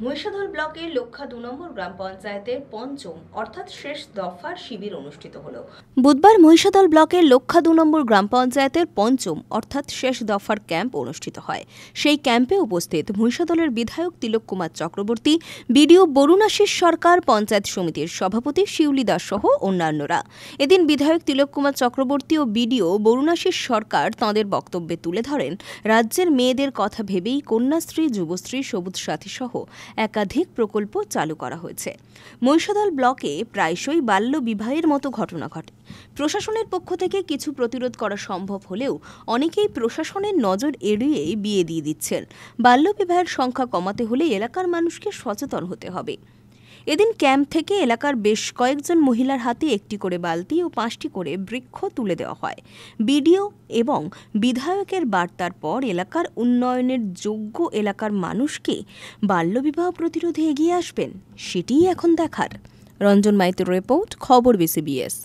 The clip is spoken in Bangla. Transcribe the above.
মহিষাদল ব্লকের লক্ষা ২ নম্বর গ্রাম পঞ্চায়েতের পঞ্চম অর্থাৎ শেষ দফার শিবির অনুষ্ঠিত হলো। বুধবার মহিষাদল ব্লকের লক্ষা ২ নম্বর গ্রাম পঞ্চায়েতের পঞ্চম অর্থাৎ শেষ দফার ক্যাম্প অনুষ্ঠিত হয়। সেই ক্যাম্পে উপস্থিত মহিষাদলের বিধায়ক তিলক কুমার চক্রবর্তী, বিডিও বরুণাশিস সরকার, পঞ্চায়েত সমিতির সভাপতি শিউলি দাস সহ অন্যান্যরা। এদিন বিধায়ক তিলক কুমার চক্রবর্তী ও বিডিও বরুণাশিস সরকার তাঁদের বক্তব্যে তুলে ধরেন, রাজ্যের মেয়েদের কথা ভেবেই কন্যাশ্রী, যুবশ্রী, সবুজ সাথী সহ একাধিক প্রকল্প চালু করা হয়েছে। মহিষাদল ব্লকে প্রায়শই বাল্য বিবাহের মতো ঘটনা ঘটে। প্রশাসনের পক্ষ থেকে কিছু প্রতিরোধ করা সম্ভব হলেও অনেকেই প্রশাসনের নজর এড়িয়ে বিয়ে দিয়ে দিচ্ছেন। বাল্য বিবাহের সংখ্যা কমাতে হলে এলাকার মানুষকে সচেতন হতে হবে। এদিন ক্যাম্প থেকে এলাকার বেশ কয়েকজন মহিলার হাতে একটি করে বালতি ও ৫টি করে বৃক্ষ তুলে দেওয়া হয়। বিডিও এবং বিধায়কের বার্তার পর এলাকার উন্নয়নের যোগ্য এলাকার মানুষকে বাল্যবিবাহ প্রতিরোধে এগিয়ে আসবেন, সেটিই এখন দেখার। রঞ্জন মাইতির রিপোর্ট, খবর বিসিবিএস।